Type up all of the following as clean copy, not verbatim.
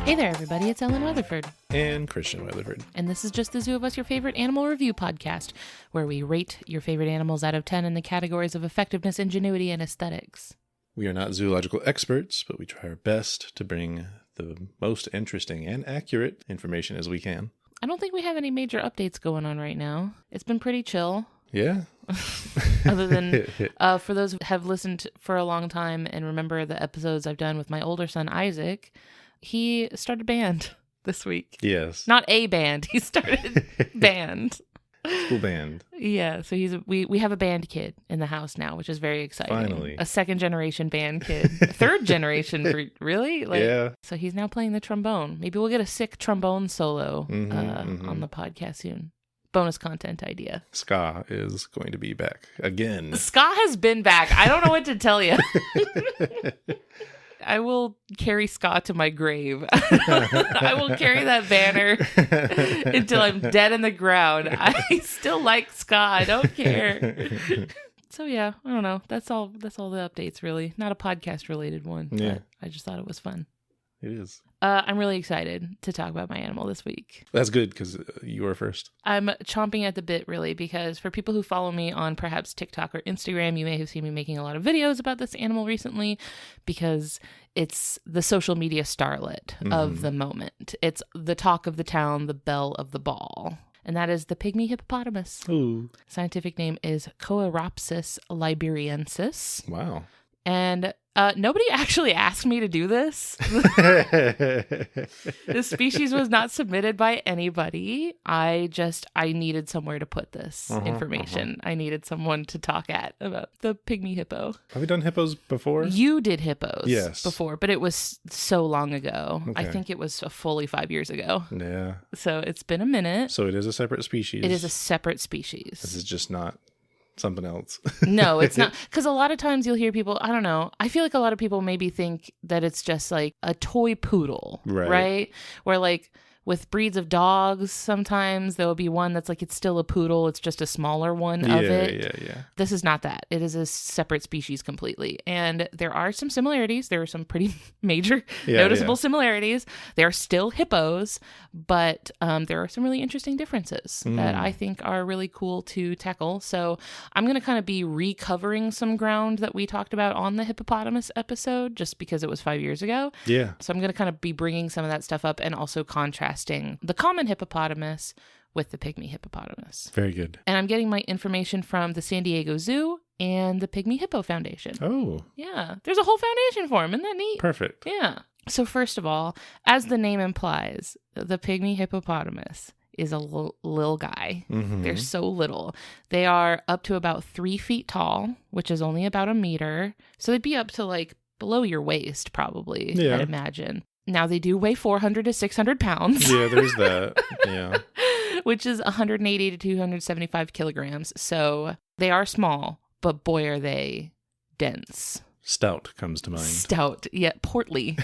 Hey there, everybody. It's Ellen Weatherford. And Christian Weatherford. And this is Just the Zoo of Us, your favorite animal review podcast, where we rate your favorite animals out of 10 in the categories of effectiveness, ingenuity, and aesthetics. We are not zoological experts, but we try our best to bring the most interesting and accurate information as we can. I don't think we have any major updates going on right now. It's been pretty chill. Yeah. Other than, for those who have listened for a long time and remember the episodes I've done with my older son, Isaac, he started a band this week. Yes. Not a band. He started band. School band. Yeah, so we have a band kid in the house now, which is very exciting. Finally. A second generation band kid. Third generation, really? Yeah. So he's now playing the trombone. Maybe we'll get a sick trombone solo on the podcast soon. Bonus content idea. Ska is going to be back again. Ska has been back. I don't know what to tell you. I will carry Ska to my grave. I will carry that banner until I'm dead in the ground. I still like Ska. I don't care. So yeah, I don't know. That's all the updates, really. Not a podcast related one. Yeah. But I just thought it was fun. It is. I'm really excited to talk about my animal this week. That's good because you were first. I'm chomping at the bit, really, because for people who follow me on perhaps TikTok or Instagram, you may have seen me making a lot of videos about this animal recently because it's the social media starlet of the moment. It's the talk of the town, the belle of the ball. And that is the Pygmy Hippopotamus. Ooh. Scientific name is Coeropsis liberiensis. Wow. And nobody actually asked me to do this. This species was not submitted by anybody. I needed somewhere to put this information. I needed someone to talk about the pygmy hippo. Have we done hippos before? You did hippos before, but it was so long ago. Okay. I think it was fully 5 years ago. Yeah. So it's been a minute. So it is a separate species. It is a separate species. This is just not something else. No, it's not. Because a lot of times you'll hear people, I don't know, I feel like a lot of people maybe think that it's just like a toy poodle, right? Where like with breeds of dogs, sometimes there will be one that's like, it's still a poodle. It's just a smaller one of it. Yeah. This is not that. It is a separate species completely. And there are some similarities. There are some pretty major noticeable similarities. They are still hippos, but there are some really interesting differences that I think are really cool to tackle. So I'm going to kind of be recovering some ground that we talked about on the hippopotamus episode, just because it was 5 years ago. Yeah. So I'm going to kind of be bringing some of that stuff up and also contrasting the common hippopotamus with the pygmy hippopotamus. Very good. And I'm getting my information from the San Diego Zoo and the Pygmy Hippo Foundation. Oh. Yeah. There's a whole foundation for them. Isn't that neat? Perfect. Yeah. So first of all, as the name implies, the pygmy hippopotamus is a little guy. They're so little. They are up to about 3 feet tall, which is only about a meter. So they'd be up to like below your waist, probably, I'd imagine. Now, they do weigh 400 to 600 pounds. Yeah, there's that. Yeah. Which is 180 to 275 kilograms. So they are small, but boy, are they dense. Stout comes to mind. Stout, yet portly.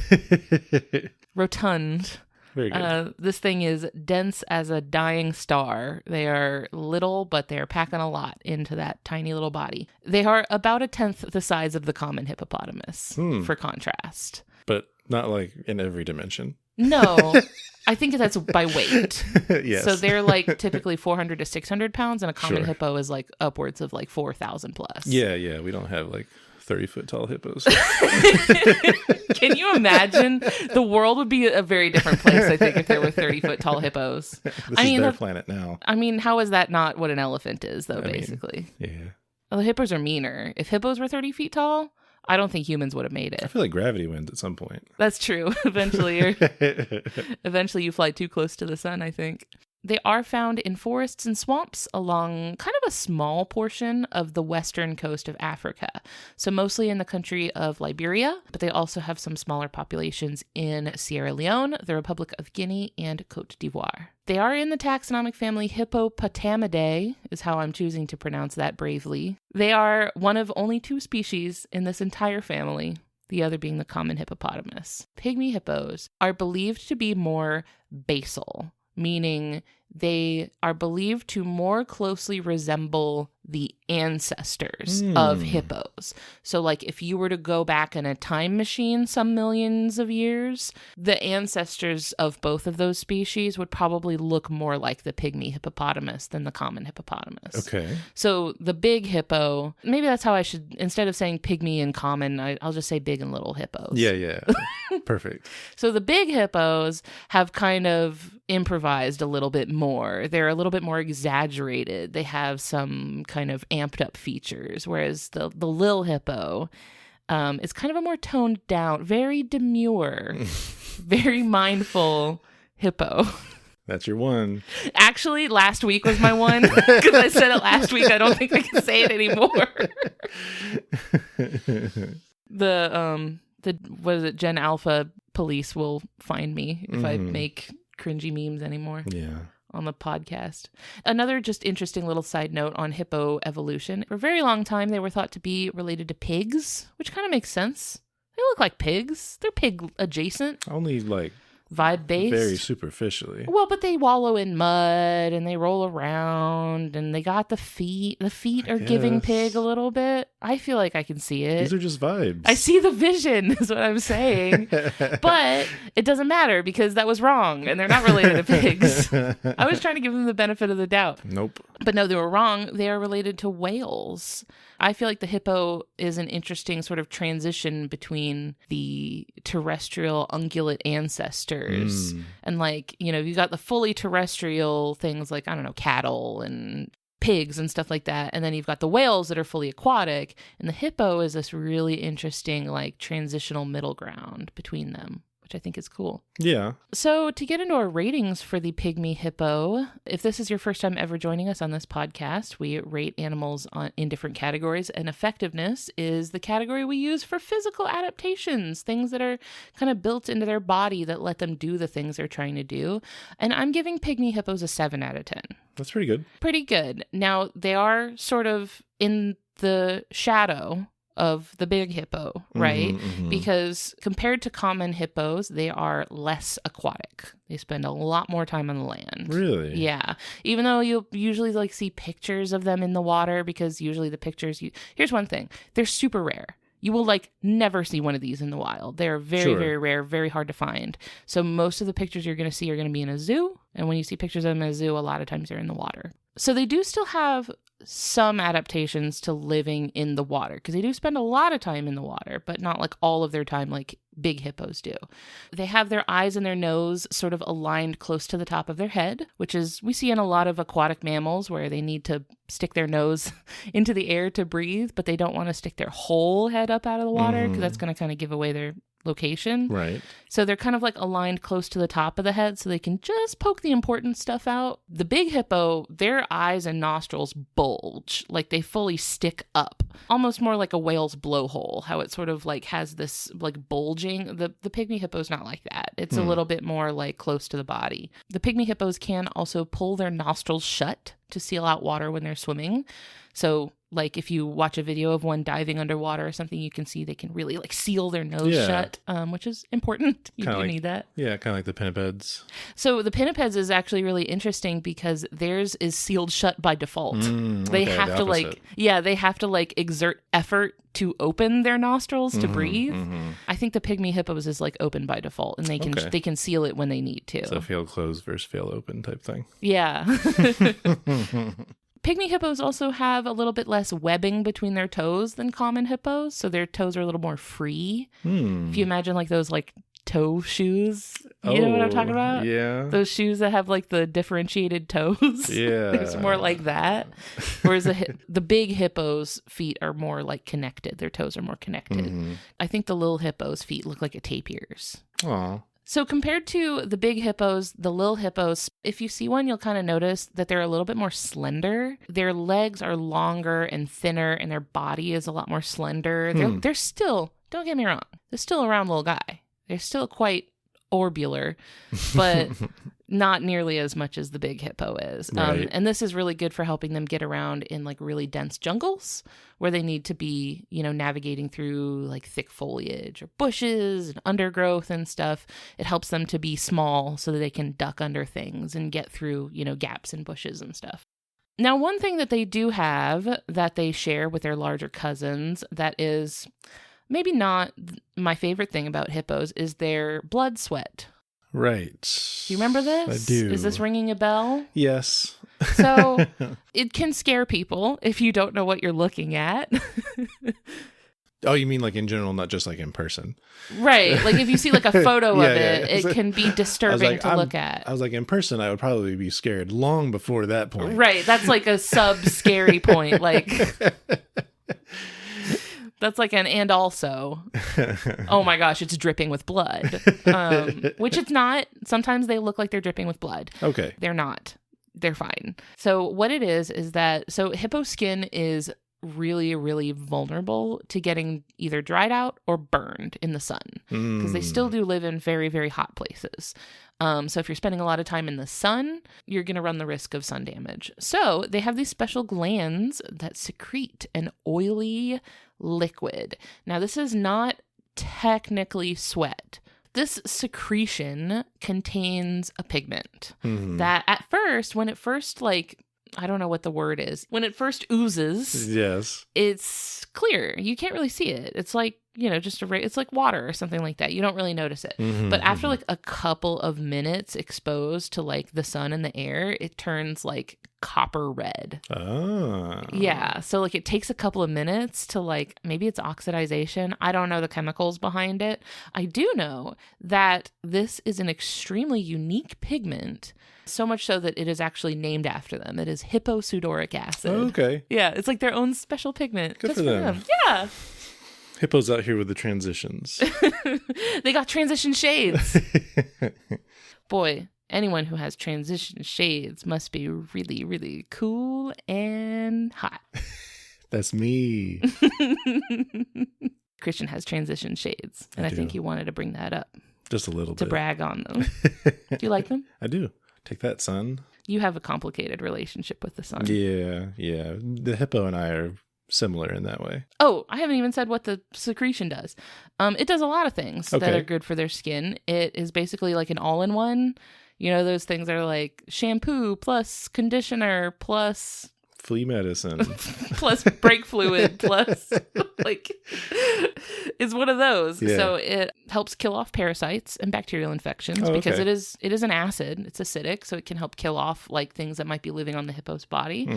Rotund. Very good. This thing is dense as a dying star. They are little, but they're packing a lot into that tiny little body. They are about 1/10 the size of the common hippopotamus, for contrast. But not like in every dimension. No, I think that's by weight. Yes. So they're like typically 400 to 600 pounds, and a common hippo is like upwards of like 4,000 plus. Yeah. We don't have like 30-foot tall hippos. Can you imagine? The world would be a very different place, I think, if there were 30-foot tall hippos. This is their planet now. I mean, how is that not what an elephant is, though, basically? Yeah. Well, the hippos are meaner. If hippos were 30 feet tall, I don't think humans would have made it. I feel like gravity wins at some point. That's true. Eventually you fly too close to the sun, I think. They are found in forests and swamps along kind of a small portion of the western coast of Africa. So mostly in the country of Liberia, but they also have some smaller populations in Sierra Leone, the Republic of Guinea, and Cote d'Ivoire. They are in the taxonomic family Hippopotamidae, is how I'm choosing to pronounce that bravely. They are one of only 2 species in this entire family, the other being the common hippopotamus. Pygmy hippos are believed to be more basal, meaning they are believed to more closely resemble the ancestors of hippos. So like if you were to go back in a time machine some millions of years, the ancestors of both of those species would probably look more like the pygmy hippopotamus than the common hippopotamus. Okay. So the big hippo, maybe that's how I should, instead of saying pygmy and common, I'll just say big and little hippos. Yeah. Perfect. So the big hippos have kind of improvised a little bit more. They're a little bit more exaggerated. They have some kind of amped up features, whereas the lil hippo is kind of a more toned down, very demure, very mindful hippo. That's your one. Actually, last week was my one because I said it last week. I don't think I can say it anymore. The what is it? Gen Alpha police will find me if I make cringy memes anymore. Yeah. On the podcast. Another just interesting little side note on hippo evolution. For a very long time, they were thought to be related to pigs, which kind of makes sense. They look like pigs. They're pig adjacent. Only like Vibe based. very superficially. Well, but they wallow in mud and they roll around and they got the feet. The feet are giving pig a little bit. I feel like I can see it. These are just vibes. I see the vision is what I'm saying. But it doesn't matter because that was wrong and they're not related to pigs. I was trying to give them the benefit of the doubt. Nope. But no, they were wrong. They are related to whales. I feel like the hippo is an interesting sort of transition between the terrestrial ungulate ancestors and like, you know, you got the fully terrestrial things like, I don't know, cattle and pigs and stuff like that. And then you've got the whales that are fully aquatic. And the hippo is this really interesting like transitional middle ground between them, which I think is cool. Yeah. So to get into our ratings for the pygmy hippo, if this is your first time ever joining us on this podcast, we rate animals in different categories, and effectiveness is the category we use for physical adaptations, things that are kind of built into their body that let them do the things they're trying to do. And I'm giving pygmy hippos a 7 out of 10. That's pretty good. Pretty good. Now, they are sort of in the shadow of the big hippo, right? Because compared to common hippos, they are less aquatic. They spend a lot more time on the land. Really? Yeah. Even though you'll usually like see pictures of them in the water, because usually the pictures here's one thing. They're super rare. You will like never see one of these in the wild. They're very, very rare, very hard to find. So most of the pictures you're going to see are going to be in a zoo. And when you see pictures of them in a zoo, a lot of times they're in the water. So they do still have some adaptations to living in the water because they do spend a lot of time in the water, but not like all of their time like big hippos do. They have their eyes and their nose sort of aligned close to the top of their head, which is we see in a lot of aquatic mammals where they need to stick their nose into the air to breathe, but they don't want to stick their whole head up out of the water because that's going to kind of give away their location. Right. So they're kind of like aligned close to the top of the head so they can just poke the important stuff out. The big hippo, their eyes and nostrils bulge, like they fully stick up, almost more like a whale's blowhole, how it sort of like has this like bulging. The pygmy hippo's not like that. It's a little bit more like close to the body. The pygmy hippos can also pull their nostrils shut to seal out water when they're swimming. So like if you watch a video of one diving underwater or something, you can see they can really like seal their nose shut, which is important. You do need that. Yeah, kind of like the pinnipeds. So the pinnipeds is actually really interesting because theirs is sealed shut by default. They have to they have to like exert effort to open their nostrils to breathe. I think the pygmy hippos is like open by default, and they can seal it when they need to. So fail closed versus fail open type thing. Yeah. Pygmy hippos also have a little bit less webbing between their toes than common hippos, so their toes are a little more free. If you imagine like those like toe shoes, you know what I'm talking about? Yeah. Those shoes that have like the differentiated toes. Yeah. It's more like that. Whereas the big hippos' feet are more like connected. Their toes are more connected. I think the little hippo's feet look like a tapir's. Aw. So compared to the big hippos, the little hippos, if you see one, you'll kind of notice that they're a little bit more slender. Their legs are longer and thinner, and their body is a lot more slender. They're still, don't get me wrong, they're still a round little guy. They're still quite orbular, but not nearly as much as the big hippo is. Right. And this is really good for helping them get around in like really dense jungles where they need to be, navigating through like thick foliage or bushes and undergrowth and stuff. It helps them to be small so that they can duck under things and get through, gaps in bushes and stuff. Now, one thing that they do have that they share with their larger cousins that is maybe not my favorite thing about hippos is their blood sweat. Right. Do you remember this? I do. Is this ringing a bell? Yes. So it can scare people if you don't know what you're looking at. Oh, you mean like in general, not just like in person? Right. Like if you see like a photo Yeah, of it, yeah. it can be disturbing to look at. I was like, in person, I would probably be scared long before that point. Right. That's like a sub-scary point. Like... That's like an and also. Oh my gosh, it's dripping with blood. Which it's not. Sometimes they look like they're dripping with blood. Okay. They're not. They're fine. So what it is that, hippo skin is really, really vulnerable to getting either dried out or burned in the sun. Because they still do live in very, very hot places. So if you're spending a lot of time in the sun, you're going to run the risk of sun damage. So they have these special glands that secrete an oily liquid. Now, this is not technically sweat. This secretion contains a pigment that at first, when it first I don't know what the word is. When it first oozes, yes, it's clear. You can't really see it. It's like, it's like water or something like that. You don't really notice it. But after like a couple of minutes exposed to like the sun and the air, it turns like copper red. Oh. Yeah. So like it takes a couple of minutes to like, maybe it's oxidization. I don't know the chemicals behind it. I do know that this is an extremely unique pigment. So much so that it is actually named after them. It is hipposudoric acid. Oh, okay. Yeah, it's like their own special pigment. Good for them. Yeah. Hippos out here with the transitions. They got transition shades. Boy, anyone who has transition shades must be really, really cool and hot. That's me. Christian has transition shades, and I think you wanted to bring that up. Just a little bit. To brag on them. Do you like them? I do. Take that, son. You have a complicated relationship with the sun. Yeah. The hippo and I are similar in that way. Oh, I haven't even said what the secretion does. It does a lot of things that are good for their skin. It is basically like an all-in-one. Those things are like shampoo plus conditioner plus... flea medicine. Plus brake fluid plus is one of those. Yeah. So it helps kill off parasites and bacterial infections because it is an acid. It's acidic, so it can help kill off like things that might be living on the hippo's body.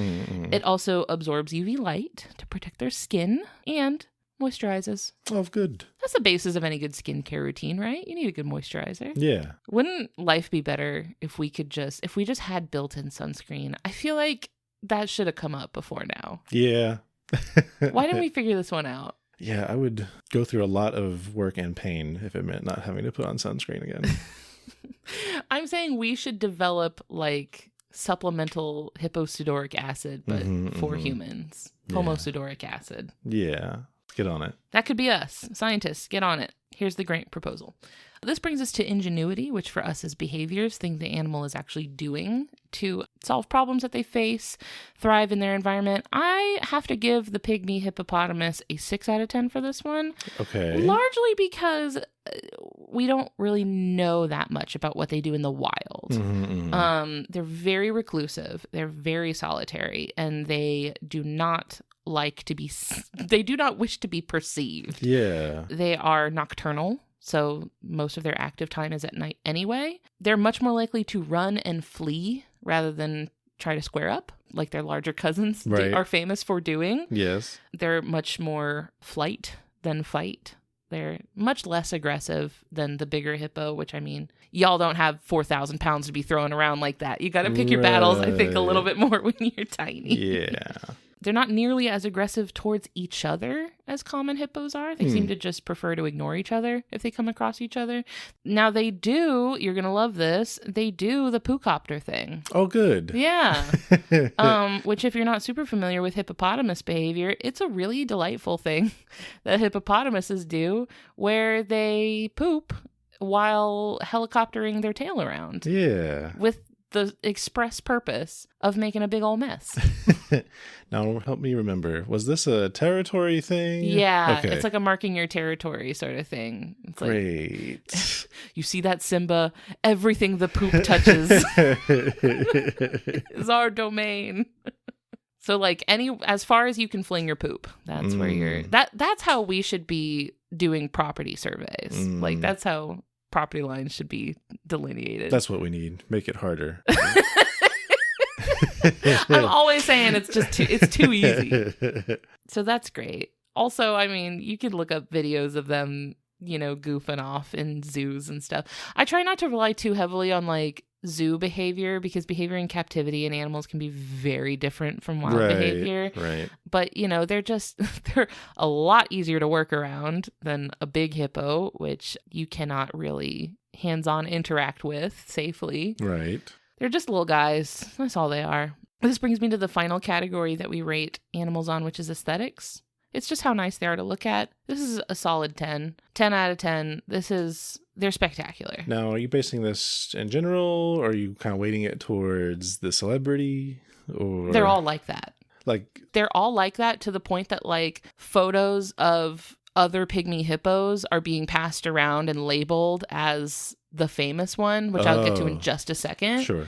It also absorbs UV light to protect their skin and moisturizes. Oh, good. That's the basis of any good skincare routine, right? You need a good moisturizer. Yeah. Wouldn't life be better if we just had built-in sunscreen? I feel like that should have come up before now. Yeah. Why didn't we figure this one out? Yeah, I would go through a lot of work and pain if it meant not having to put on sunscreen again. I'm saying we should develop like supplemental hipposudoric acid, but for humans. Yeah. Homosudoric acid. Yeah. Get on it. That could be us. Scientists, get on it. Here's the grant proposal. This brings us to ingenuity, which for us is behaviors, things the animal is actually doing to solve problems that they face, thrive in their environment. I have to give the Pygmy Hippopotamus a 6 out of 10 for this one. Okay. Largely because we don't really know that much about what they do in the wild. They're very reclusive, they're very solitary, and they do not wish to be perceived. Yeah. They are nocturnal. So most of their active time is at night anyway. They're much more likely to run and flee rather than try to square up, like their larger cousins are famous for doing. Yes. They're much more flight than fight. They're much less aggressive than the bigger hippo, which, I mean, y'all don't have 4,000 pounds to be throwing around like that. You got to pick your battles, I think, a little bit more when you're tiny. Yeah. They're not nearly as aggressive towards each other as common hippos are. They seem to just prefer to ignore each other if they come across each other. Now they do, you're going to love this, they do the poocopter thing. Oh, good. Yeah. Which if you're not super familiar with hippopotamus behavior, it's a really delightful thing that hippopotamuses do where they poop while helicoptering their tail around. Yeah. With the express purpose of making a big old mess. Now, help me remember. Was this a territory thing? Yeah. Okay. It's like a marking your territory sort of thing. It's Great. Like, you see that, Simba? Everything the poop touches is our domain. So like as far as you can fling your poop, that's where that's how we should be doing property surveys. Like that's how property lines should be delineated. That's what we need. Make it harder. I'm always saying it's too easy. So that's great. Also, I mean, you could look up videos of them, goofing off in zoos and stuff. I try not to rely too heavily on like zoo behavior because behavior in captivity in animals can be very different from wild behavior. Right. But, they're a lot easier to work around than a big hippo, which you cannot really hands-on interact with safely. Right. They're just little guys. That's all they are. This brings me to the final category that we rate animals on, which is aesthetics. It's just how nice they are to look at. This is a solid 10. 10 out of 10. They're spectacular. Now, are you basing this in general, or are you kind of weighting it towards the celebrity? Or they're all like that. They're all like that to the point that like photos of other pygmy hippos are being passed around and labeled as the famous one, which I'll get to in just a second. Sure.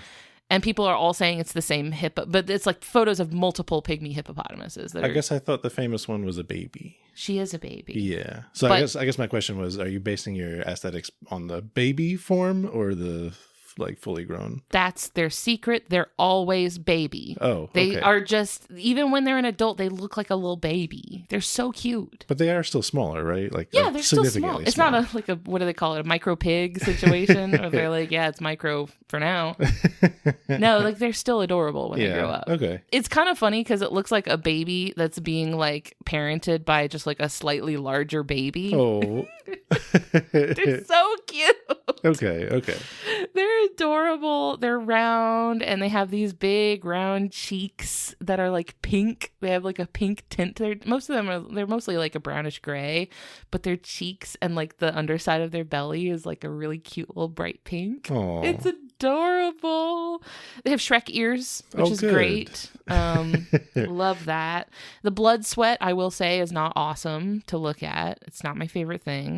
And people are all saying it's the same hippo, but it's like photos of multiple pygmy hippopotamuses. I guess I thought the famous one was a baby. She is a baby. Yeah. So I guess my question was, are you basing your aesthetics on the baby form or the like fully grown? That's their secret. They're always baby. Oh, they are just, even when they're an adult, they look like a little baby. They're so cute. But they are still smaller, right? Like, yeah, they're still small. It's not what do they call it? A micro pig situation where they're like, yeah, it's micro for now. No, like they're still adorable when they grow up. Okay. It's kind of funny because it looks like a baby that's being like parented by just like a slightly larger baby. Oh. They're so cute. Okay. They're adorable. They're round and they have these big round cheeks that are like pink. They have like a pink tint. They're mostly like a brownish gray, but their cheeks and like the underside of their belly is like a really cute little bright pink. Aww. It's adorable. They have Shrek ears, which is great. Love that. The blood sweat, I will say, is not awesome to look at. It's not my favorite thing.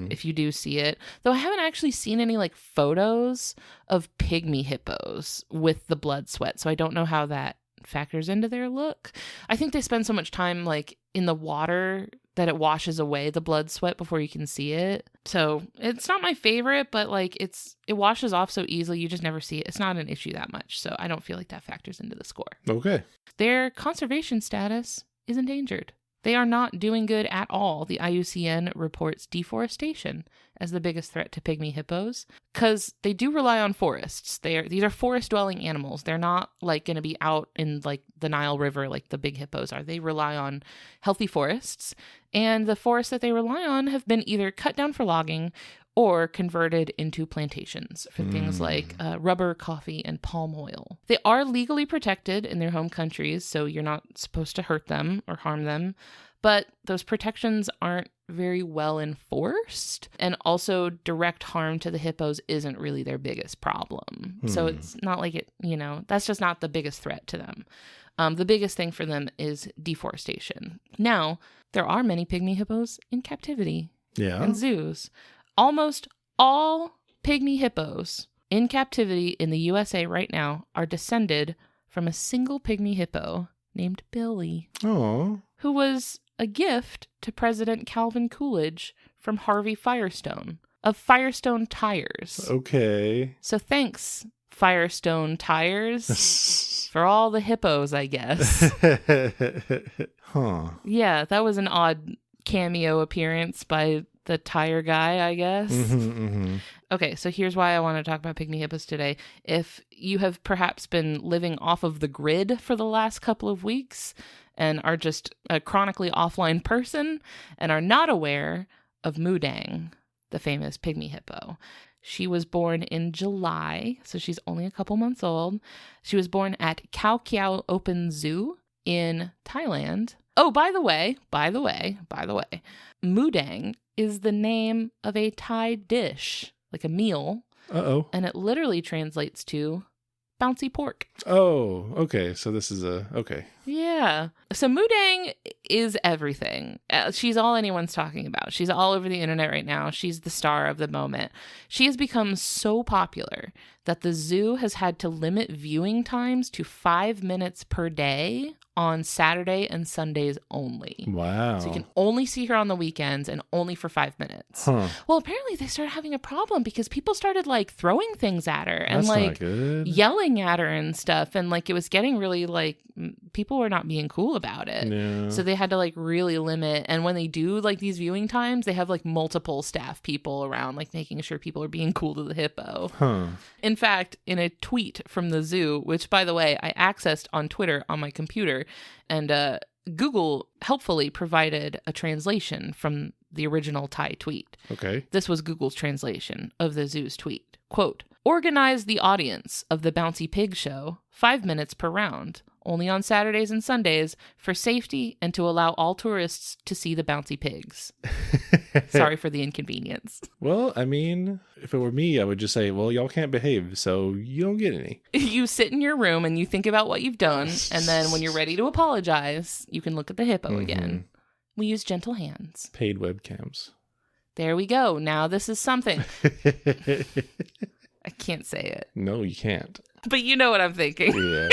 If you do see it, though I haven't actually seen any like photos of pygmy hippos with the blood sweat, so I don't know how that factors into their look. I think they spend so much time like in the water that it washes away the blood sweat before you can see it. So it's not my favorite, but like it washes off so easily you just never see it. It's not an issue that much, so I don't feel like that factors into the score. Okay. Their conservation status is endangered. They are not doing good at all. The IUCN reports deforestation as the biggest threat to pygmy hippos because they do rely on forests. These are forest-dwelling animals. They're not like going to be out in like the Nile River like the big hippos are. They rely on healthy forests, and the forests that they rely on have been either cut down for logging or converted into plantations for things like rubber, coffee, and palm oil. They are legally protected in their home countries, so you're not supposed to hurt them or harm them, but those protections aren't very well enforced, and also direct harm to the hippos isn't really their biggest problem. So it's not like it, that's just not the biggest threat to them. The biggest thing for them is deforestation. Now, there are many pygmy hippos in captivity in zoos. Almost all pygmy hippos in captivity in the USA right now are descended from a single pygmy hippo named Billy. Oh. Who was a gift to President Calvin Coolidge from Harvey Firestone of Firestone Tires. Okay. So thanks, Firestone Tires, for all the hippos, I guess. Huh. Yeah, that was an odd cameo appearance by the tire guy, I guess. Okay, so here's why I want to talk about pygmy hippos today. If you have perhaps been living off of the grid for the last couple of weeks and are just a chronically offline person and are not aware of Moo Deng, the famous pygmy hippo. She was born in July, so she's only a couple months old. She was born at Khao Kiao Open Zoo in Thailand Oh, by the way, Moo Deng is the name of a Thai dish, like a meal. Uh-oh. And it literally translates to bouncy pork. Oh, okay. So this is okay. Yeah. So Moo Deng is everything. She's all anyone's talking about. She's all over the internet right now. She's the star of the moment. She has become so popular that the zoo has had to limit viewing times to 5 minutes per day on Saturday and Sundays only. Wow. So you can only see her on the weekends and only for 5 minutes. Huh. Well, apparently they started having a problem because people started like throwing things at her and That's like not good. yelling at her and stuff. And like it was getting really like people were not being cool about it. Yeah. So they had to like really limit. And when they do like these viewing times, they have like multiple staff people around like making sure people are being cool to the hippo. Huh. In fact, in a tweet from the zoo, which by the way, I accessed on Twitter on my computer, and Google helpfully provided a translation from the original Thai tweet. Okay. This was Google's translation of the zoo's tweet. Quote, organize the audience of the Bouncy Pig show 5 minutes per round, only on Saturdays and Sundays for safety and to allow all tourists to see the bouncy pigs. Sorry for the inconvenience. Well, I mean, if it were me, I would just say, well, y'all can't behave, so you don't get any. You sit in your room and you think about what you've done, and then when you're ready to apologize, you can look at the hippo again. We use gentle hands. Paid webcams. There we go. Now this is something. I can't say it. No, you can't. But you know what I'm thinking. Yeah.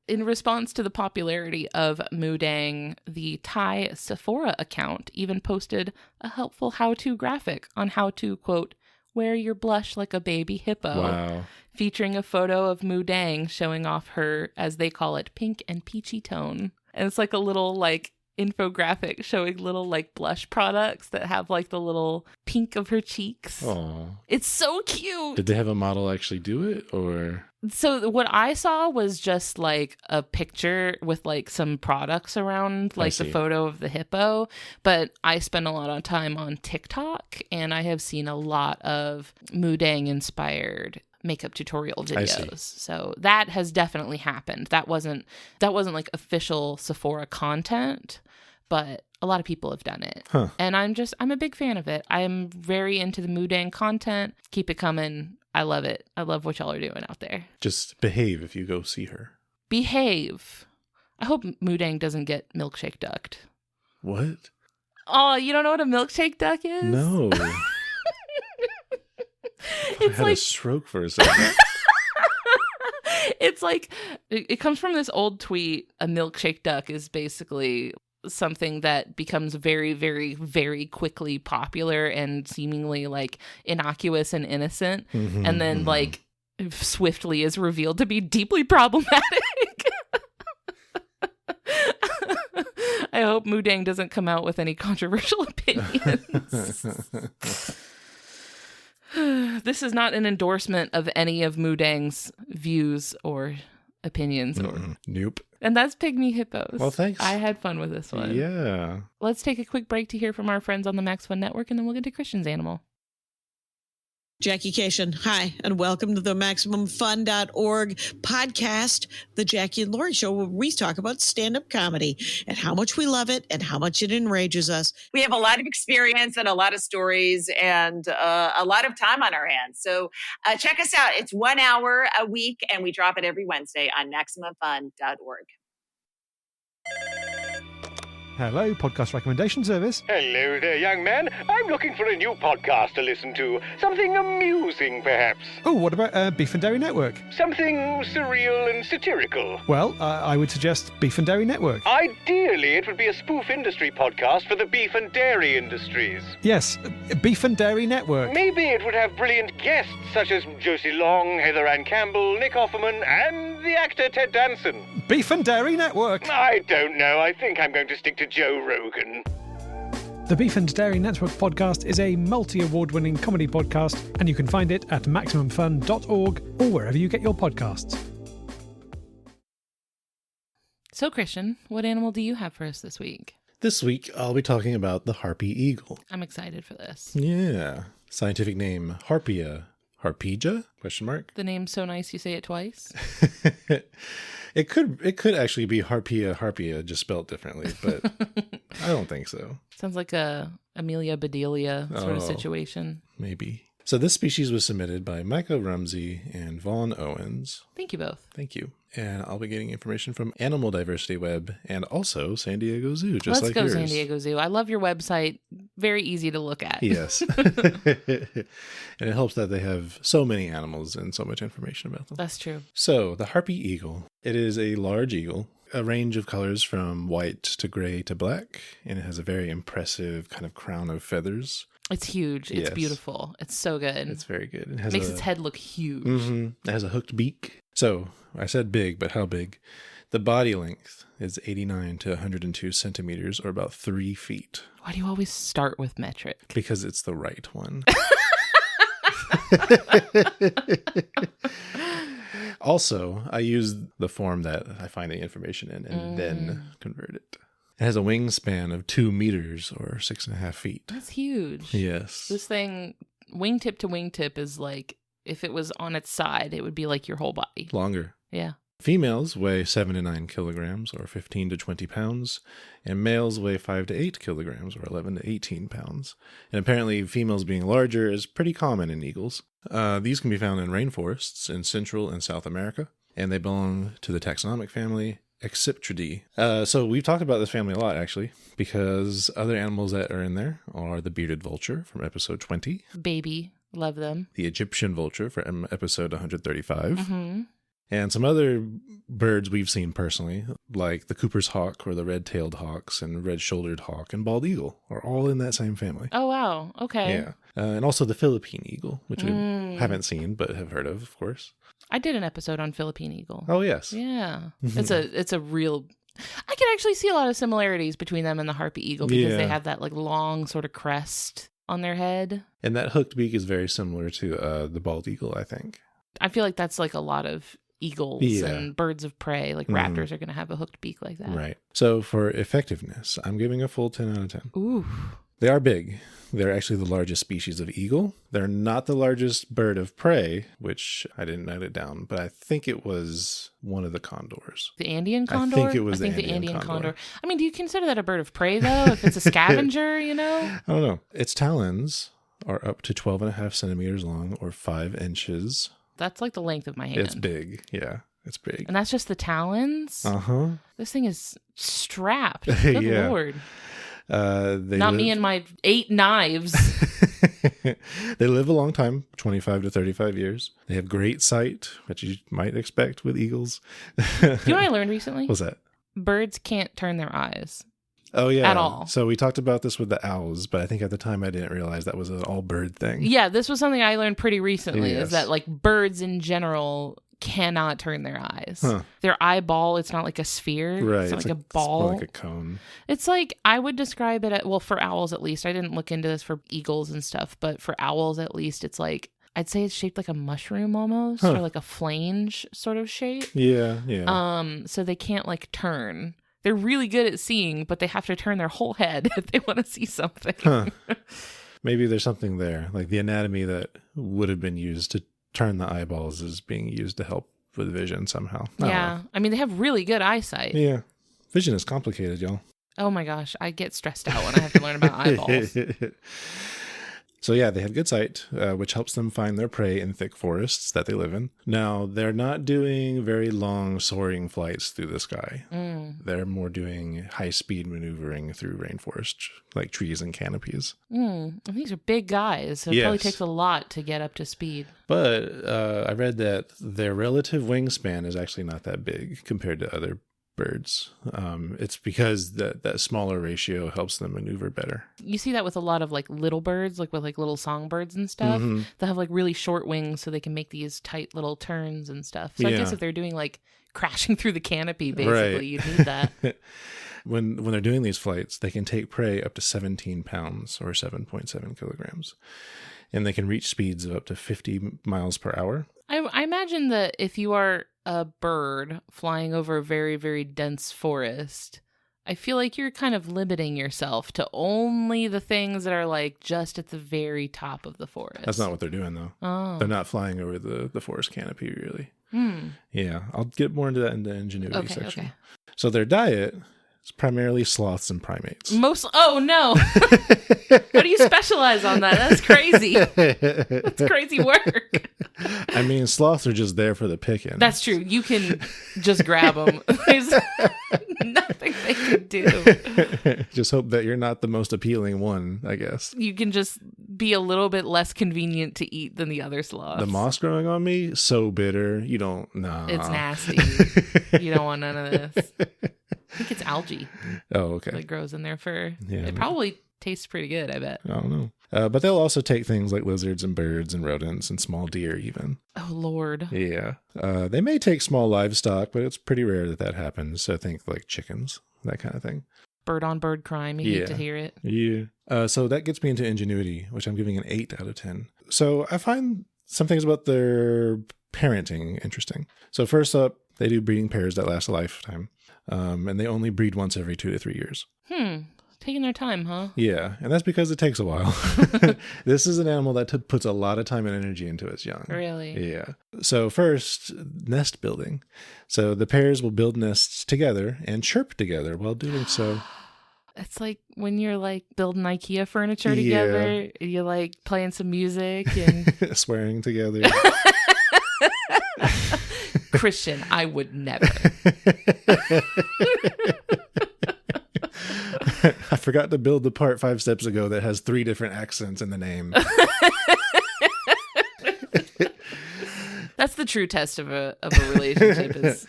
In response to the popularity of Moo Deng, the Thai Sephora account even posted a helpful how-to graphic on how to, quote, wear your blush like a baby hippo. Wow. Featuring a photo of Moo Deng showing off her, as they call it, pink and peachy tone. And it's like a little, like, infographic showing little, like, blush products that have, like, the little pink of her cheeks. Oh. It's so cute. Did they have a model actually do it, or? So what I saw was just like a picture with like some products around, like the photo of the hippo. But I spend a lot of time on TikTok, and I have seen a lot of Moo Deng inspired makeup tutorial videos. So that has definitely happened. That wasn't like official Sephora content, but a lot of people have done it. Huh. And I'm a big fan of it. I'm very into the Moo Deng content. Keep it coming. I love it. I love what y'all are doing out there. Just behave if you go see her. Behave. I hope Moo Deng doesn't get milkshake ducked. What? Oh, you don't know what a milkshake duck is? No. It's I had like a stroke for a second. It's like it comes from this old tweet. A milkshake duck is basically something that becomes very, very, very quickly popular and seemingly like innocuous and innocent, and then like swiftly is revealed to be deeply problematic. I hope Moo Deng doesn't come out with any controversial opinions. This is not an endorsement of any of Moo Deng's views or opinions. Nope. And that's Pygmy Hippos. Well, thanks. I had fun with this one. Yeah. Let's take a quick break to hear from our friends on the Max Fun Network, and then we'll get to Christian's animal. Jackie Cation, hi, and welcome to the MaximumFun.org podcast, The Jackie and Laurie Show, where we talk about stand-up comedy and how much we love it and how much it enrages us. We have a lot of experience and a lot of stories and a lot of time on our hands. So check us out. It's 1 hour a week, and we drop it every Wednesday on MaximumFun.org. Hello, podcast recommendation service. Hello there, young man. I'm looking for a new podcast to listen to. Something amusing, perhaps. Oh, what about Beef and Dairy Network? Something surreal and satirical. Well, I would suggest Beef and Dairy Network. Ideally, it would be a spoof industry podcast for the beef and dairy industries. Yes, Beef and Dairy Network. Maybe it would have brilliant guests such as Josie Long, Heather Ann Campbell, Nick Offerman, and the actor Ted Danson. Beef and Dairy Network. I don't know. I think I'm going to stick to Joe Rogan. The Beef and Dairy Network podcast is a multi-award-winning comedy podcast, and you can find it at MaximumFun.org or wherever you get your podcasts. So, Christian, what animal do you have for us this week? This week, I'll be talking about the Harpy eagle. I'm excited for this. Yeah. Scientific name, Harpia Harpyja? Question mark. The name's so nice you say it twice. It could actually be Harpia, just spelled differently, but I don't think so. Sounds like a Amelia Bedelia sort of Oh. situation. Maybe. So this species was submitted by Micah Rumsey and Vaughn Owens. Thank you both. Thank you. And I'll be getting information from Animal Diversity Web and also San Diego Zoo, just Let's like go yours. San Diego Zoo. I love your website. Very easy to look at. Yes. And it helps that they have so many animals and so much information about them. That's true. So the Harpy eagle. It is a large eagle, a range of colors from white to gray to black, and it has a very impressive kind of crown of feathers. It's huge. It's Yes. beautiful. It's so good. It's very good. It has Makes its head look huge. It has a hooked beak. So I said big, but how big? The body length is 89 to 102 centimeters, or about 3 feet, Why do you always start with metric? because it's the right one. Also, I used the form that I find the information in and then convert it. It has a wingspan of 2 meters or 6.5 feet. That's huge. Yes. This thing, wingtip to wingtip, is like, if it was on its side, it would be like your whole body. Longer. Yeah. Females weigh 7 to 9 kilograms, or 15 to 20 pounds, and males weigh 5 to 8 kilograms, or 11 to 18 pounds. And apparently, females being larger is pretty common in eagles. These can be found in rainforests in Central and South America, and they belong to the taxonomic family Acciptridae. So we've talked about this family a lot, actually, because other animals that are in there are the bearded vulture from episode 20, Baby. Love them. the Egyptian vulture from episode 135, Mm-hmm. and some other birds we've seen personally, like the Cooper's hawk or the red-tailed hawks and red-shouldered hawk and bald eagle, are all in that same family. Oh, wow. Okay. Yeah. And also the Philippine eagle, which we haven't seen but have heard of course. I did an episode on Philippine eagle. Oh, yes. Yeah. It's a real... I can actually see a lot of similarities between them and the Harpy eagle because they Yeah. have that like long sort of crest on their head. And that hooked beak is very similar to the bald eagle, I think. I feel like that's like a lot of eagles Yeah. and birds of prey. Like raptors are going to have a hooked beak like that. Right. So for effectiveness, I'm giving a full 10 out of 10. Ooh. They are big. They're actually the largest species of eagle. They're not the largest bird of prey, which I didn't note it down, but I think it was one of the condors. The Andean I condor? think it was I the think Andean condor. I mean, do you consider that a bird of prey, though? If it's a scavenger, you know? I don't know. Its talons are up to 12.5 centimeters long, or 5 inches. That's like the length of my hand. It's big. Yeah, it's big. And that's just the talons? Uh-huh. This thing is strapped. Good Yeah. Lord. They Not live, me and my 8 knives. They live a long time, 25 to 35 years. They have great sight, which you might expect with eagles. You know what I learned recently? What's that? Birds can't turn their eyes. Oh, yeah. At all. So we talked about this with the owls, but I think at the time I didn't realize that was an all bird thing. Yeah, this was something I learned pretty recently, Yes. is that like birds in general cannot turn their eyes. Huh. Their eyeball, it's not like a sphere. Right. It's not like a it's more ball. like a cone. It's like, I would describe it, well, for owls at least. I didn't look into this for eagles and stuff, but for owls at least, it's like, I'd say it's shaped like a mushroom almost, Huh. or like a flange sort of shape. Yeah, yeah. So they can't like turn. They're really good at seeing, but they have to turn their whole head if they want to see something. Huh. Maybe there's something there, like the anatomy that would have been used to turn the eyeballs is being used to help with vision somehow. I don't Yeah. I mean, they have really good eyesight. know. Yeah. Vision is complicated, y'all. Oh my gosh, I get stressed out when I have to learn about eyeballs. So yeah, they have good sight, which helps them find their prey in thick forests that they live in. Now, they're not doing very long soaring flights through the sky. They're more doing high-speed maneuvering through rainforest, like trees and canopies. And these are big guys, so it probably Yes. takes a lot to get up to speed. But I read that their relative wingspan is actually not that big compared to other birds. It's because that smaller ratio helps them maneuver better. You see that with a lot of like little birds, like with like little songbirds and stuff. They have like really short wings so they can make these tight little turns and stuff. So I guess Yeah. if they're doing like crashing through the canopy, basically, Right. you'd need that. When they're doing these flights, they can take prey up to 17 pounds or 7.7 kilograms. And they can reach speeds of up to 50 miles per hour. I imagine that if you are a bird flying over a very, very dense forest, I feel like you're kind of limiting yourself to only the things that are like just at the very top of the forest. That's not what they're doing, though. Oh. They're not flying over the forest canopy, really. Yeah, I'll get more into that in the ingenuity section. Okay. So their diet is primarily sloths and primates. Oh, no. How do you specialize on that? That's crazy. That's crazy work. I mean, sloths are just there for the picking. That's true. You can just grab them. There's nothing they can do. Just hope that you're not the most appealing one, I guess. You can just be a little bit less convenient to eat than the other sloths. The moss growing on me, so bitter. You don't, nah. It's nasty. You don't want none of this. I think it's algae. Oh, okay. That grows in their fur. Yeah, it probably tastes pretty good, I bet. I don't know. But they'll also take things like lizards and birds and rodents and small deer even. Oh, Lord. Yeah. They may take small livestock, but it's pretty rare that happens. So think like chickens, that kind of thing. Bird on bird crime. You hate to hear it. Yeah. So that gets me into ingenuity, which I'm giving an 8 out of 10. So I find some things about their parenting interesting. So first up, they do breeding pairs that last a lifetime. And they only breed once every 2 to 3 years. Taking their time, huh? Yeah, and that's because it takes a while. This is an animal that puts a lot of time and energy into its young. Really? Yeah. So first, nest building. So the pairs will build nests together and chirp together while doing so. It's like when you're like building IKEA furniture together, you're like playing some music and swearing together. Christian, I would never. I forgot to build the part 5 steps ago that has 3 different accents in the name. That's the true test of a relationship. Is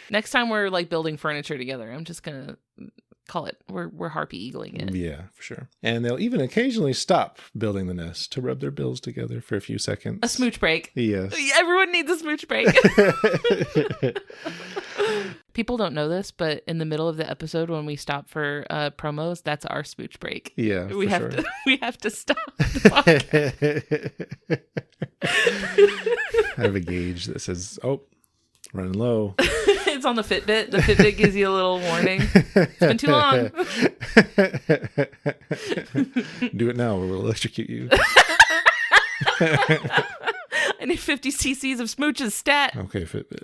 next time we're like building furniture together, I'm just gonna call it we're harpy eagling it. Yeah, for sure. And they'll even occasionally stop building the nest to rub their bills together for a few seconds. A smooch break. Yes. Everyone needs a smooch break. People don't know this, but in the middle of the episode when we stop for promos, that's our smooch break. Yeah, we have sure. We have to stop the podcast. I have a gauge that says, "Oh, running low." It's on the Fitbit. The Fitbit gives you a little warning. It's been too long. Do it now or we'll electrocute you. I need 50 cc's of smooches stat. Okay, Fitbit.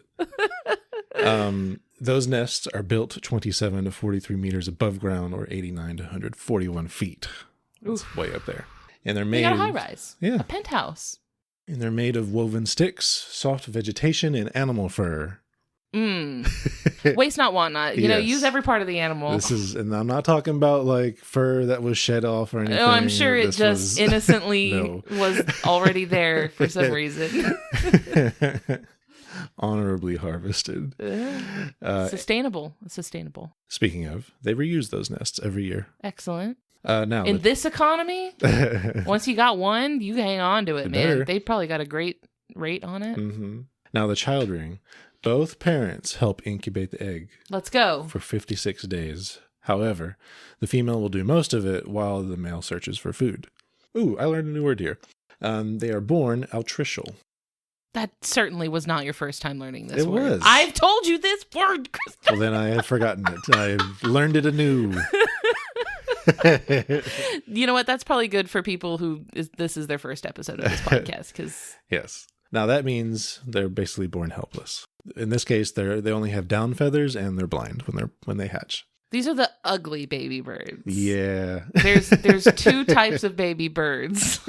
Those nests are built 27 to 43 meters above ground or 89 to 141 feet. That's way up there. And they're made... You got a high rise. Yeah. A penthouse. And they're made of woven sticks, soft vegetation, and animal fur. Waste not, want not. You know, use every part of the animal. And I'm not talking about like fur that was shed off or anything. Oh, I'm sure it just innocently was already there for some reason. Honorably harvested. Sustainable. Speaking of, they reuse those nests every year. Excellent. Now in this economy, once you got one, you hang on to it, man. They probably got a great rate on it. Mm-hmm. Now the child rearing. Both parents help incubate the egg. Let's go. For 56 days. However, the female will do most of it while the male searches for food. Ooh, I learned a new word here. They are born altricial. That certainly was not your first time learning this word. It was. I've told you this word, Kristen. Well, then I had forgotten it. I've learned it anew. You know what? That's probably good for people this is their first episode of this podcast. Cause... Yes. Now that means they're basically born helpless. In this case, they only have down feathers and they're blind when they hatch. These are the ugly baby birds. Yeah. There's 2 types of baby birds.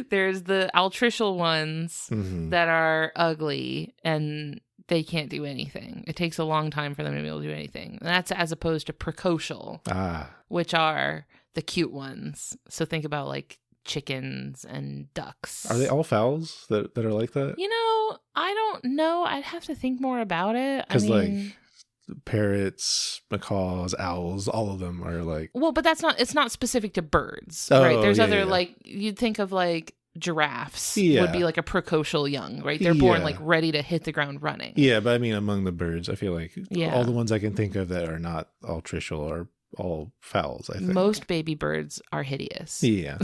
There's the altricial ones that are ugly and they can't do anything. It takes a long time for them to be able to do anything. And that's as opposed to precocial, which are the cute ones. So think about like chickens and ducks. Are they all fowls that are like that? You know, I don't know. I'd have to think more about it. Because like parrots, macaws, owls, all of them are like... Well, but it's not specific to birds, right? There's other like, you'd think of like giraffes would be like a precocial young, right? They're born like ready to hit the ground running. Yeah, but I mean among the birds, I feel like all the ones I can think of that are not altricial are all fowls, I think. Most baby birds are hideous. Yeah.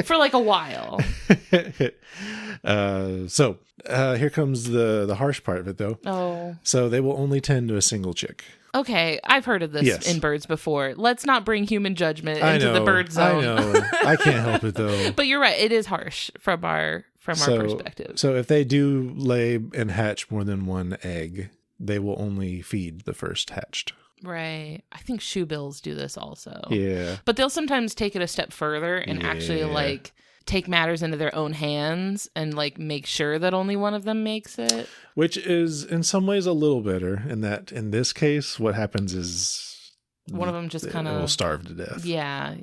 For like a while. So here comes the harsh part of it, though. Oh. So they will only tend to a single chick. Okay, I've heard of this Yes. in birds before. Let's not bring human judgment I into know, the bird zone. I know. I can't help it though. But you're right. It is harsh from our perspective. So if they do lay and hatch more than one egg, they will only feed the first hatched. Right. I think shoebills do this also. Yeah. But they'll sometimes take it a step further and actually like take matters into their own hands and like make sure that only one of them makes it. Which is in some ways a little better in that in this case, what happens is One of them just kind of will starve to death. Yeah,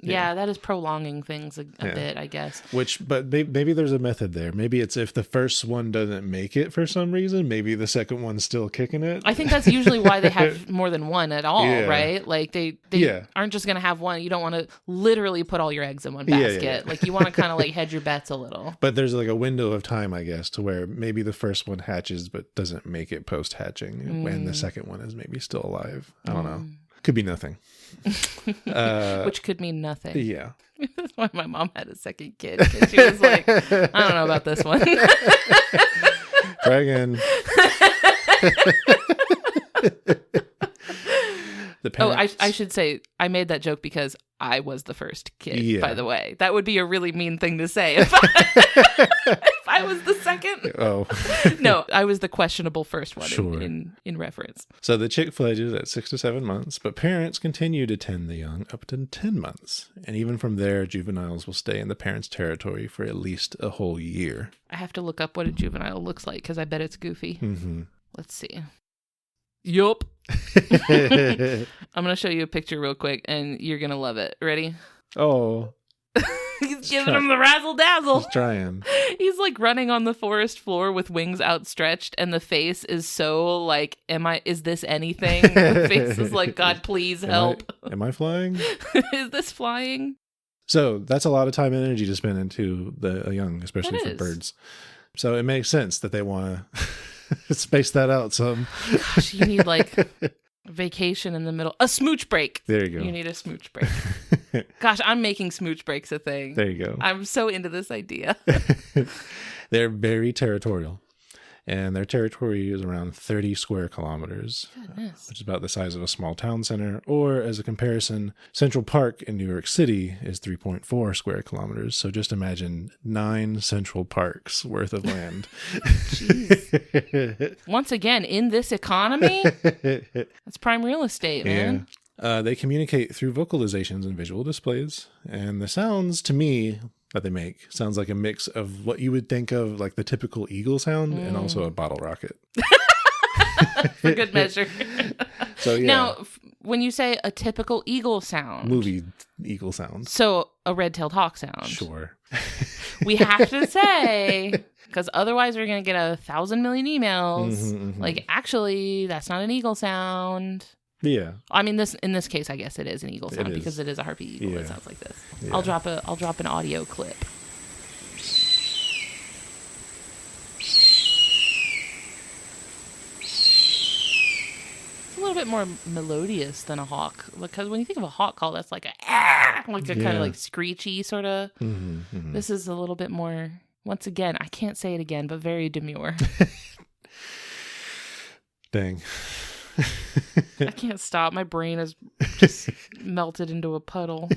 that is prolonging things a bit, I guess. But maybe there's a method there. Maybe it's if the first one doesn't make it for some reason, maybe the second one's still kicking it. I think that's usually why they have more than one at all, Yeah. right? Like they aren't just going to have one. You don't want to literally put all your eggs in one basket. Yeah. Like you want to kind of like hedge your bets a little. But there's like a window of time, I guess, to where maybe the first one hatches but doesn't make it post hatching, and the second one is maybe still alive. I don't know. Could be nothing. Which could mean nothing. Yeah. That's why my mom had a second kid. 'Cause she was like, I don't know about this one. Try again. I should say I made that joke because I was the first kid, Yeah. by the way. That would be a really mean thing to say if I was the second. Oh. No, I was the questionable first one Sure. in reference. So the chick fledges at 6 to 7 months, but parents continue to tend the young up to 10 months. And even from there, juveniles will stay in the parents' territory for at least a whole year. I have to look up what a juvenile looks like because I bet it's goofy. Mm-hmm. Let's see. Yup. I'm going to show you a picture real quick and you're going to love it. Ready? Oh, He's giving him the razzle dazzle. just trying. He's like running on the forest floor with wings outstretched, and the face is so like, is this anything? The face is like, God, please help. Am I flying? Is this flying? So that's a lot of time and energy to spend into the young, especially That for is. birds. So it makes sense that they want to space that out some. Gosh, you need like vacation in the middle. A smooch break. There you go. You need a smooch break. Gosh, I'm making smooch breaks a thing. There you go. I'm so into this idea. They're very territorial. And their territory is around 30 square kilometers, Goodness. which is about the size of a small town center. Or, as a comparison, Central Park in New York City is 3.4 square kilometers. So just imagine 9 Central Parks worth of land. Jeez. Once again, in this economy, that's prime real estate, man. They communicate through vocalizations and visual displays. And the sounds, to me, that they make sounds like a mix of what you would think of like the typical eagle sound and also a bottle rocket. For good measure. So yeah. Now, when you say a typical eagle sound, Movie eagle sounds. so a red-tailed hawk sound, Sure. we have to say, because otherwise we're going to get 1,000 million emails. Like, actually, that's not an eagle sound. Yeah. I mean, in this case, I guess it is an eagle sound is. because it is a harpy eagle. Yeah. It sounds like this. Yeah. I'll drop an audio clip. It's a little bit more melodious than a hawk, because when you think of a hawk call, that's like a kind of like screechy sort of. This is a little bit more. Once again, I can't say it again, but very demure. Dang. I can't stop. My brain is just melted into a puddle.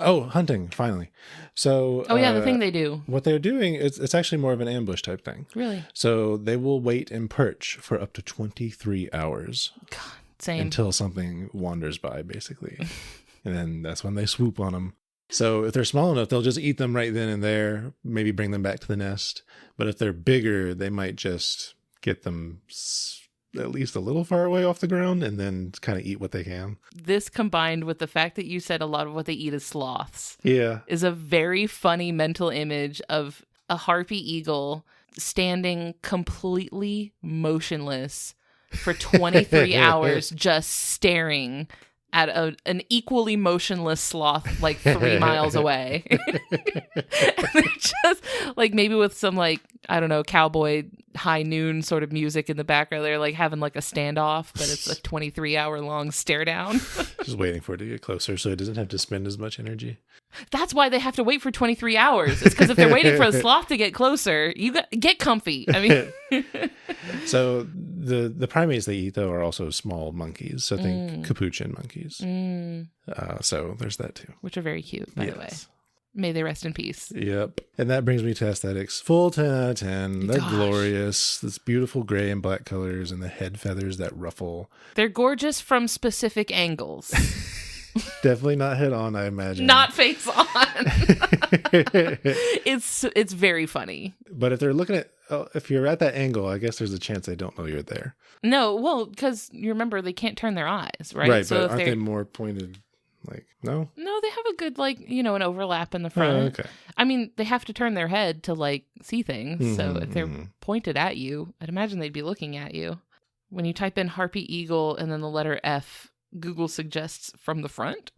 Oh, hunting, finally. So Oh yeah, the thing they do. what they're doing is it's actually more of an ambush type thing. Really? So they will wait and perch for up to 23 hours Same. until something wanders by, basically. And then that's when they swoop on them. So if they're small enough, they'll just eat them right then and there, maybe bring them back to the nest. But if they're bigger, they might just get them at least a little far away off the ground and then kind of eat what they can. This combined with the fact that you said a lot of what they eat is sloths Yeah. is a very funny mental image of a harpy eagle standing completely motionless for 23 hours just staring at an equally motionless sloth like 3 miles away. And they're just like, maybe with some like, I don't know, cowboy high noon sort of music in the background. They're like having like a standoff, but it's a 23-hour long stare down. Just waiting for it to get closer so it doesn't have to spend as much energy. That's why they have to wait for 23 hours. It's because if they're waiting for a sloth to get closer, get comfy. I mean, So The primates they eat, though, are also small monkeys. So think capuchin monkeys. So there's that, too. Which are very cute, by the way. May they rest in peace. Yep. And that brings me to aesthetics. Full 10 out of 10. They're glorious. This beautiful gray and black colors and the head feathers that ruffle. They're gorgeous from specific angles. Definitely not head on, I imagine. Not face on. It's very funny. But if they're looking at, if you're at that angle, I guess there's a chance they don't know you're there. No, well, because you remember they can't turn their eyes, right? Right, so but aren't they more pointed? Like, no? No, they have a good, an overlap in the front. Oh, okay. I mean, they have to turn their head to, see things. So if they're pointed at you, I'd imagine they'd be looking at you. When you type in Harpy Eagle and then the letter F, Google suggests from the front.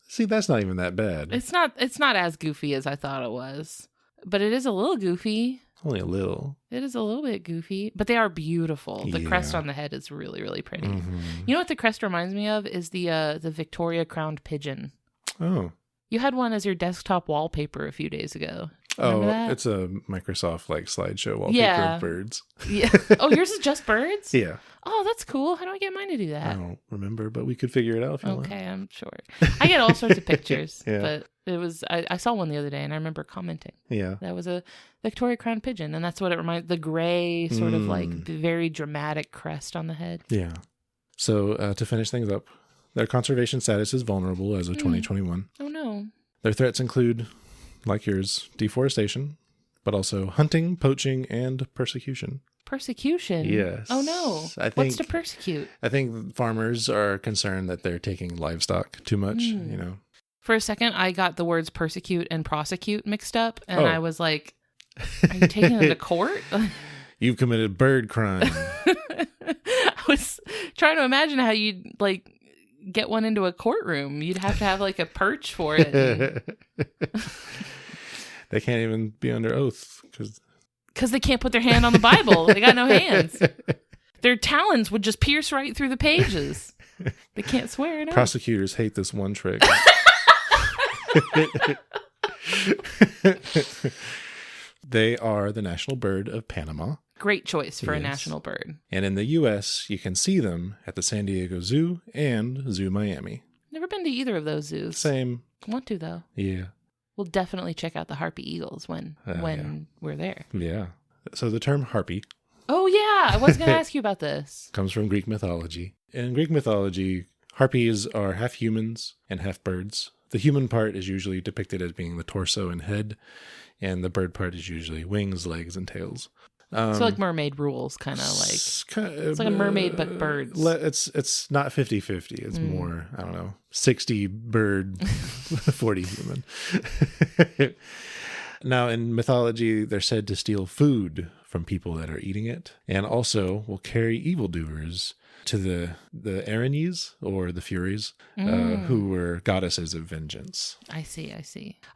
See, that's not even that bad. It's not as goofy as I thought it was. But it is a little goofy. Only a little. It is a little bit goofy, but they are beautiful. The crest on the head is really, really pretty. You know what the crest reminds me of is the Victoria crowned pigeon. Oh. You had one as your desktop wallpaper a few days ago. Remember that? It's a Microsoft slideshow wallpaper of birds. Yeah. Oh, yours is just birds? Yeah. Oh, that's cool. How do I get mine to do that? I don't remember, but we could figure it out if you want. Okay, I'm sure. I get all sorts of pictures, but it was I saw one the other day and I remember commenting. Yeah. That was a Victoria crowned pigeon, and that's what it reminds, the gray sort of very dramatic crest on the head. Yeah. So to finish things up, their conservation status is vulnerable as of 2021. Oh no. Their threats include, like yours, deforestation, but also hunting, poaching, and persecution. Persecution? Yes. Oh no. What's to persecute? I think farmers are concerned that they're taking livestock too much, For a second, I got the words persecute and prosecute mixed up, and I was like, are you taking them to court? You've committed bird crime. I was trying to imagine how you'd, get one into a courtroom. You'd have to have, a perch for it. They can't even be under oath, because they can't put their hand on the Bible. They got no hands. Their talons would just pierce right through the pages. They can't swear. No. Prosecutors hate this one trick. They are the national bird of Panama. Great choice for a national bird. And in the U.S., you can see them at the San Diego Zoo and Zoo Miami. Never been to either of those zoos. Same. Want to, though. Yeah. We'll definitely check out the Harpy Eagles when we're there. Yeah. So the term harpy. Oh, yeah. I was going to ask you about this. Comes from Greek mythology. In Greek mythology, harpies are half humans and half birds. The human part is usually depicted as being the torso and head, and the bird part is usually wings, legs, and tails. So mermaid rules, kind of like. It's like a mermaid, but birds. It's not 50-50. It's more, 60 bird, 40 human. Now, in mythology, they're said to steal food from people that are eating it, and also will carry evildoers to the Erinyes, or the Furies, who were goddesses of vengeance. I see.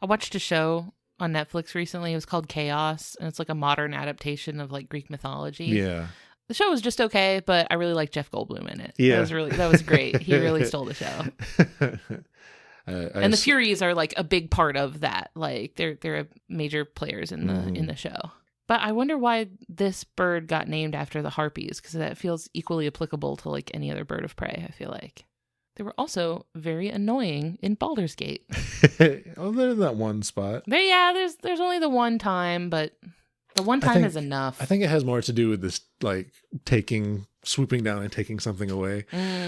I watched a show on Netflix recently. It was called Chaos, and it's a modern adaptation of Greek mythology. Yeah. The show was just okay, but I really liked Jeff Goldblum in it. Yeah. That was great. He really stole the show. And the Furies are a big part of that. They're major players in the show. But I wonder why this bird got named after the harpies, because that feels equally applicable to any other bird of prey, I feel like. They were also very annoying in Baldur's Gate. Oh, there's that one spot. There's only the one time, but the one time is enough. I think it has more to do with this, swooping down and taking something away.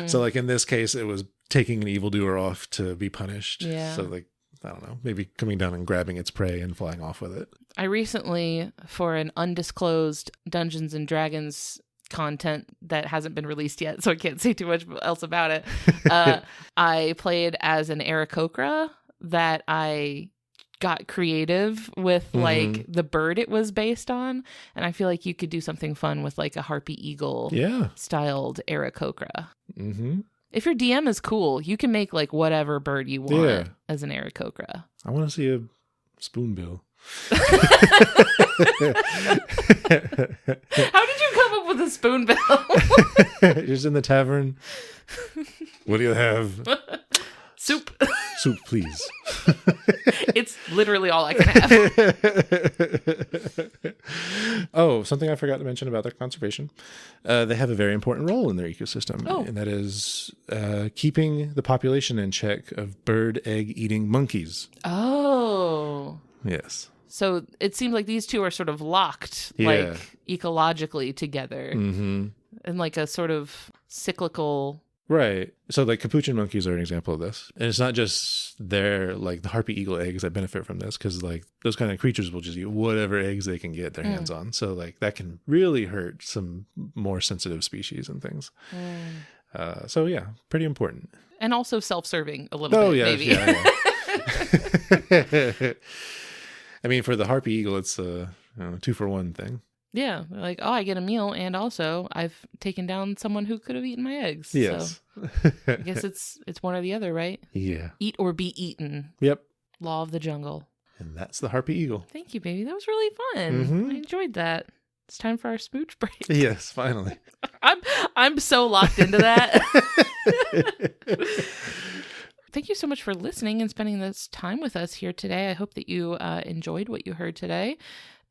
So, in this case, it was taking an evildoer off to be punished. Yeah. So, I don't know, maybe coming down and grabbing its prey and flying off with it. I recently, for an undisclosed Dungeons and Dragons content that hasn't been released yet, so I can't say too much else about it. I played as an Aarakocra that I got creative with the bird it was based on, and I feel like you could do something fun with a Harpy Eagle styled Aarakocra. If your DM is cool, you can make whatever bird you want as an Aarakocra. I want to see a spoonbill. How did you come up with a spoonbill? Just in the tavern. What do you have? Soup. Soup, please. It's literally all I can have. Oh, something I forgot to mention about their conservation. They have a very important role in their ecosystem, Oh. and that is keeping the population in check of bird egg-eating monkeys. Oh. Yes. So it seems like these two are sort of locked, Yeah. like ecologically together, Mm-hmm. in like a sort of cyclical. Right. So like capuchin monkeys are an example of this. And it's not just their like the harpy eagle eggs that benefit from this, because like those kind of creatures will just eat whatever eggs they can get their hands on. So like that can really hurt some more sensitive species and things. So yeah, pretty important. And also self-serving a little bit, maybe. Yeah. I mean, for the harpy eagle, it's a 2-for-1 thing. Yeah, like, oh, I get a meal, and also I've taken down someone who could have eaten my eggs. Yes. So I guess it's one or the other, right? Yeah. Eat or be eaten. Yep. Law of the jungle. And that's the harpy eagle. Thank you, baby. That was really fun. Mhm. I enjoyed that. It's time for our smooch break. Yes, finally. I'm so locked into that. Thank you so much for listening and spending this time with us here today. I hope that you enjoyed what you heard today.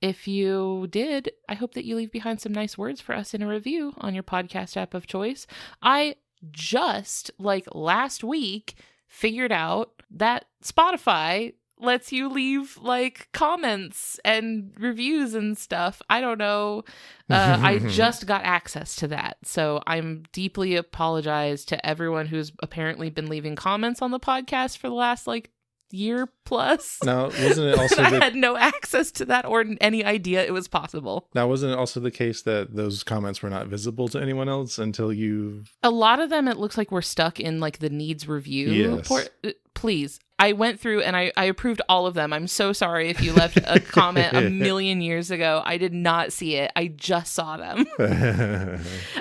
If you did, I hope that you leave behind some nice words for us in a review on your podcast app of choice. I just, like last week, figured out that Spotify lets you leave like comments and reviews and stuff. I don't know. I just got access to that. So I'm deeply apologize to everyone who's apparently been leaving comments on the podcast for the last like year plus. Now, wasn't it also I had no access to that or any idea it was possible. Now, wasn't it also the case that those comments were not visible to anyone else until you... A lot of them, it looks like we're stuck in like the needs review Yes. report. Please. I went through and I approved all of them. I'm so sorry if you left a comment a million years ago. I did not see it. I just saw them.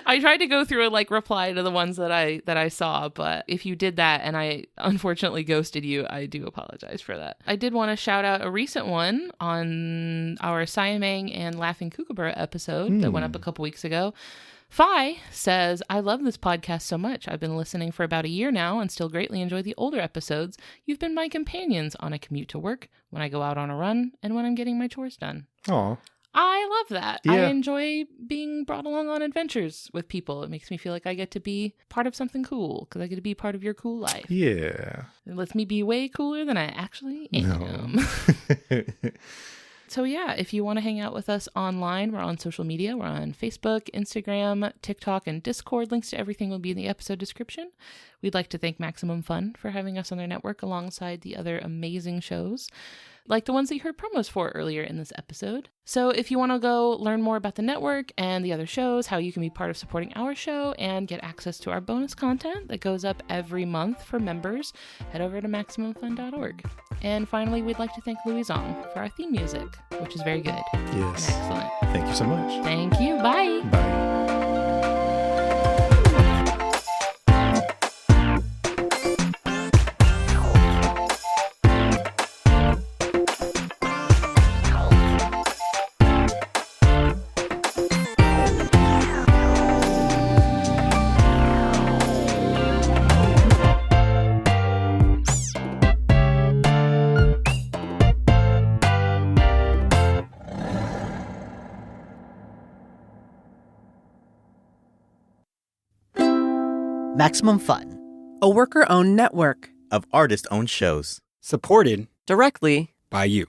I tried to go through and like reply to the ones that I saw, but if you did that and I unfortunately ghosted you, I do apologize for that. I did want to shout out a recent one on our Siamang and Laughing Kookaburra episode that went up a couple weeks ago. Phi says, I love this podcast so much. I've been listening for about a year now and still greatly enjoy the older episodes. You've been my companions on a commute to work, when I go out on a run, and when I'm getting my chores done. Aw. I love that. I Yeah. enjoy being brought along on adventures with people. It makes me feel like I get to be part of something cool because I get to be part of your cool life. Yeah. It lets me be way cooler than I actually am. No. So yeah, if you want to hang out with us online, we're on social media. We're on Facebook, Instagram, TikTok, and Discord. Links to everything will be in the episode description. We'd like to thank Maximum Fun for having us on their network alongside the other amazing shows, like the ones that you heard promos for earlier in this episode. So if you want to go learn more about the network and the other shows, how you can be part of supporting our show and get access to our bonus content that goes up every month for members, head over to MaximumFun.org. And finally, we'd like to thank Louis Zong for our theme music, which is very good. Yes. And excellent. Thank you so much. Thank you. Bye. Bye. Maximum Fun. A worker-owned network of artist-owned shows. supported Directly by you.